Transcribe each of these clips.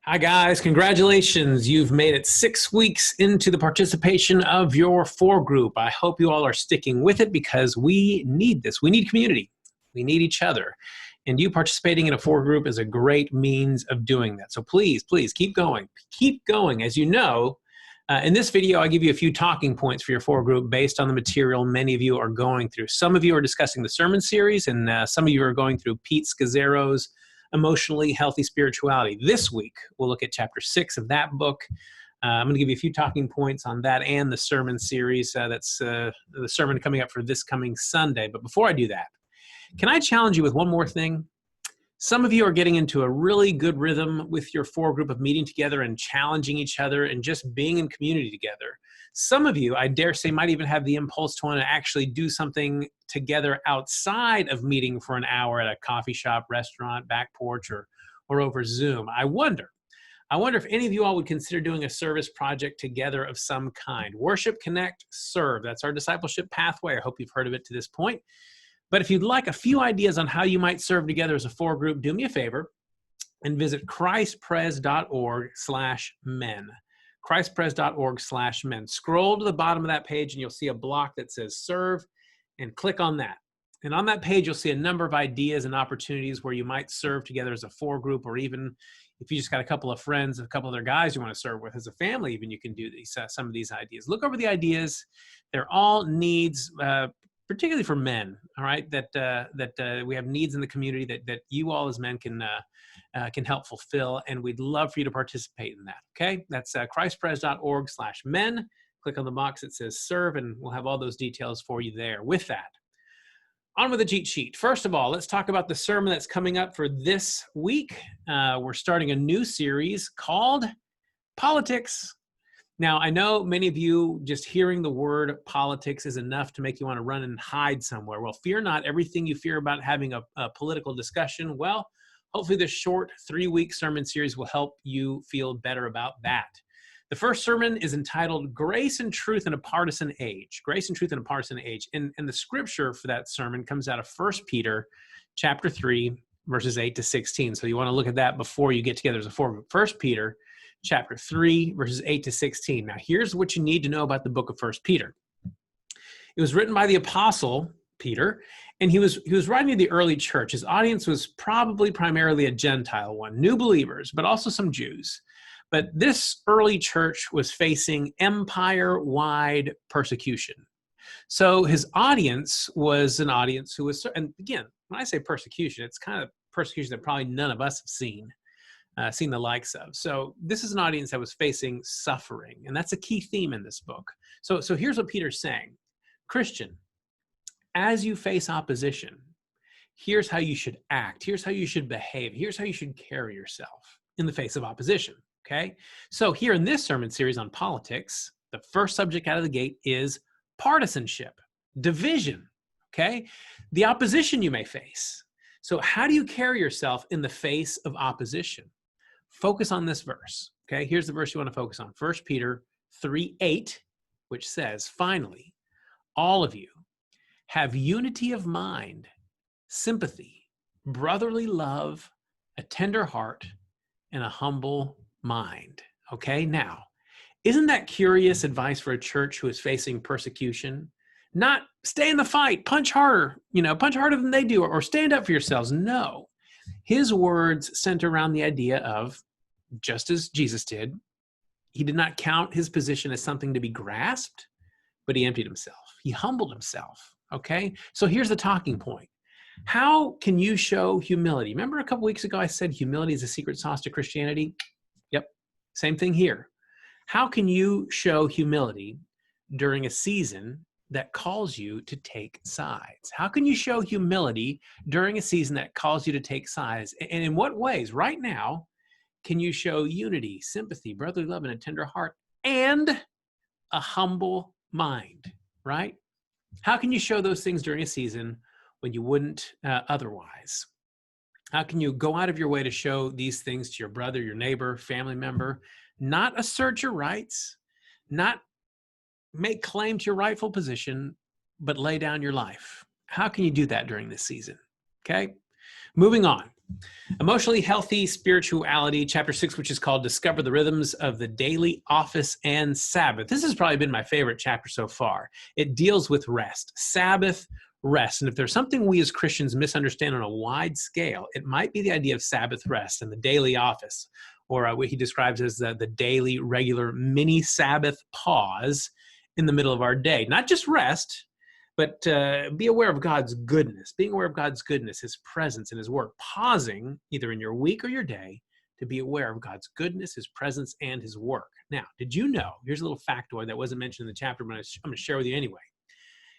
Hi, guys. Congratulations. You've made it 6 weeks into the participation of your 4 group. I hope you all are sticking with it because we need this. We need community. We need each other. And you participating in a 4 group is a great means of doing that. So please, please keep going. Keep going. As you know, in this video, I give you a few talking points for your 4 group based on the material many of you are going through. Some of you are discussing the sermon series, and some of you are going through Pete Scazzero's Emotionally Healthy Spirituality. This week, we'll look at chapter 6 of that book. I'm going to give you a few talking points on that and the sermon series. That's the sermon coming up for this coming Sunday. But before I do that, can I challenge you with one more thing? Some of you are getting into a really good rhythm with your 4 group of meeting together and challenging each other and just being in community together. Some of you, I dare say, might even have the impulse to want to actually do something together outside of meeting for an hour at a coffee shop, restaurant, back porch, or over Zoom. I wonder if any of you all would consider doing a service project together of some kind. Worship, connect, serve. That's our discipleship pathway. I hope you've heard of it to this point. But if you'd like a few ideas on how you might serve together as a 4 group, do me a favor and visit christpres.org/men. christpres.org/men. Scroll to the bottom of that page and you'll see a block that says serve, and click on that. And on that page, you'll see a number of ideas and opportunities where you might serve together as a 4 group, or even if you just got a couple of friends, a couple of other guys you want to serve with as a family, even you can do these some of these ideas. Look over the ideas. They're all needs, particularly for men, all right, that we have needs in the community that you all as men can help fulfill, and we'd love for you to participate in that, okay? That's christpres.org/men. Click on the box that says serve, and we'll have all those details for you there. With that, on with the cheat sheet. First of all, let's talk about the sermon that's coming up for this week. We're starting a new series called Politics. Now, I know many of you, just hearing the word politics is enough to make you want to run and hide somewhere. Well, fear not. Everything you fear about having a political discussion, well, hopefully this short 3-week sermon series will help you feel better about that. The first sermon is entitled Grace and Truth in a Partisan Age. Grace and Truth in a Partisan Age. And the scripture for that sermon comes out of 1 Peter chapter 3, verses 8 to 16. So you want to look at that before you get together as a 4-group. 1 Peter chapter 3, verses 8 to 16. Now, here's what you need to know about the book of 1 Peter. It was written by the apostle Peter, and he was writing to the early church. His audience was probably primarily a Gentile one, new believers, but also some Jews. But this early church was facing empire-wide persecution. So his audience was an audience who was, and again, when I say persecution, it's kind of persecution that probably none of us have seen the likes of. So this is an audience that was facing suffering, and that's a key theme in this book. So here's what Peter's saying. Christian, as you face opposition, here's how you should act. Here's how you should behave. Here's how you should carry yourself in the face of opposition, okay? So here in this sermon series on politics, the first subject out of the gate is partisanship, division, okay? The opposition you may face. So how do you carry yourself in the face of opposition? Focus on this verse, okay? Here's the verse you want to focus on. 1 Peter 3:8, which says, finally, all of you have unity of mind, sympathy, brotherly love, a tender heart, and a humble mind. Okay, now, isn't that curious advice for a church who is facing persecution? Not stay in the fight, punch harder, punch harder than they do, or stand up for yourselves. No, his words center around the idea of, just as Jesus did, he did not count his position as something to be grasped, but he emptied himself. He humbled himself. Okay, so here's the talking point. How can you show humility? Remember a couple weeks ago I said humility is a secret sauce to Christianity? Yep, same thing here. How can you show humility during a season that calls you to take sides? How can you show humility during a season that calls you to take sides? And in what ways, right now, can you show unity, sympathy, brotherly love, and a tender heart, and a humble mind, right? How can you show those things during a season when you wouldn't otherwise? How can you go out of your way to show these things to your brother, your neighbor, family member, not assert your rights, not make claim to your rightful position, but lay down your life? How can you do that during this season? Okay, moving on. Emotionally healthy spirituality, chapter 6, which is called Discover the Rhythms of the Daily Office and Sabbath. This has probably been my favorite chapter so far. It deals with rest, Sabbath, rest. And if there's something we as Christians misunderstand on a wide scale, it might be the idea of Sabbath rest and the daily office, or what he describes as the daily, regular mini Sabbath pause in the middle of our day. Not just rest, but be aware of God's goodness, being aware of God's goodness, his presence and his work, pausing either in your week or your day to be aware of God's goodness, his presence, and his work. Now, did you know, here's a little factoid that wasn't mentioned in the chapter, but I'm going to share with you anyway.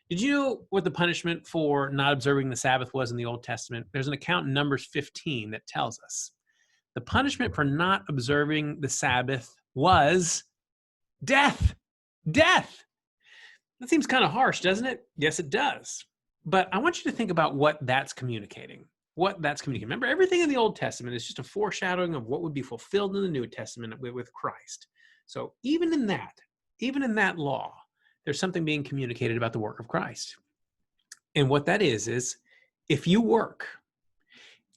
Did you know what the punishment for not observing the Sabbath was in the Old Testament? There's an account in Numbers 15 that tells us. The punishment for not observing the Sabbath was death. Death. That seems kind of harsh, doesn't it? Yes, it does. But I want you to think about what that's communicating. Remember, everything in the Old Testament is just a foreshadowing of what would be fulfilled in the New Testament with Christ. So even in that law, there's something being communicated about the work of Christ. And what that is if you work,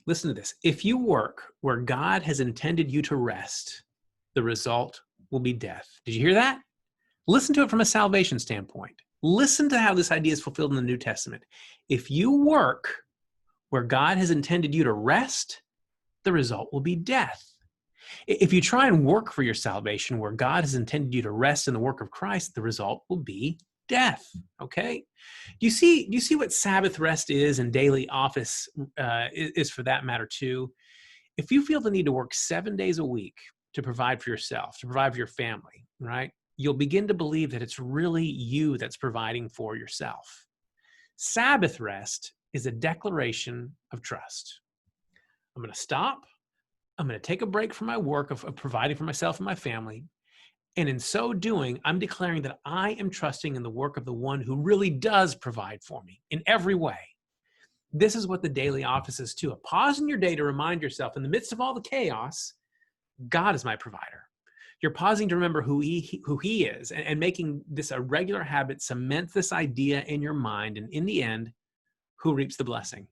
listen to this, if you work where God has intended you to rest, the result will be death. Did you hear that? Listen to it from a salvation standpoint. Listen to how this idea is fulfilled in the New Testament. If you work where God has intended you to rest, the result will be death. If you try and work for your salvation where God has intended you to rest in the work of Christ, the result will be death. Okay? Do you see what Sabbath rest is and daily office is for that matter too? If you feel the need to work 7 days a week to provide for yourself, to provide for your family, right? You'll begin to believe that it's really you that's providing for yourself. Sabbath rest is a declaration of trust. I'm going to stop. I'm going to take a break from my work of providing for myself and my family. And in so doing, I'm declaring that I am trusting in the work of the one who really does provide for me in every way. This is what the daily office is too. A pause in your day to remind yourself in the midst of all the chaos, God is my provider. You're pausing to remember who he is and making this a regular habit cements this idea in your mind. And in the end, who reaps the blessing?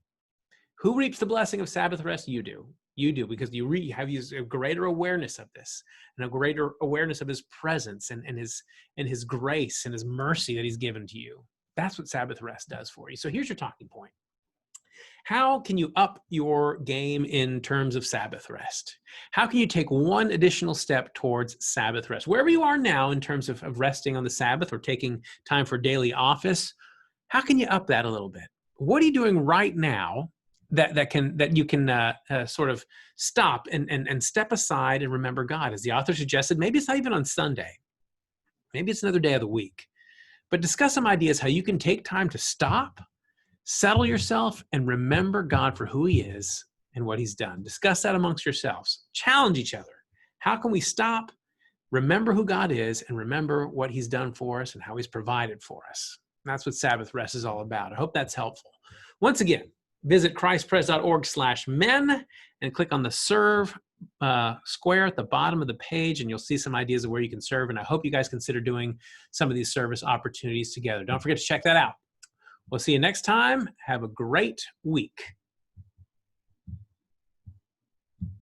Who reaps the blessing of Sabbath rest? You do. You do, because you have a greater awareness of this and a greater awareness of his presence and his grace and his mercy that he's given to you. That's what Sabbath rest does for you. So here's your talking point. How can you up your game in terms of Sabbath rest? How can you take one additional step towards Sabbath rest? Wherever you are now in terms of resting on the Sabbath or taking time for daily office, how can you up that a little bit? What are you doing right now that you can sort of stop and step aside and remember God? As the author suggested, maybe it's not even on Sunday. Maybe it's another day of the week. But discuss some ideas how you can take time to stop, settle yourself, and remember God for who he is and what he's done. Discuss that amongst yourselves. Challenge each other. How can we stop, remember who God is, and remember what he's done for us and how he's provided for us? And that's what Sabbath rest is all about. I hope that's helpful. Once again, visit christpres.org/men and click on the serve square at the bottom of the page, and you'll see some ideas of where you can serve. And I hope you guys consider doing some of these service opportunities together. Don't forget to check that out. We'll see you next time. Have a great week.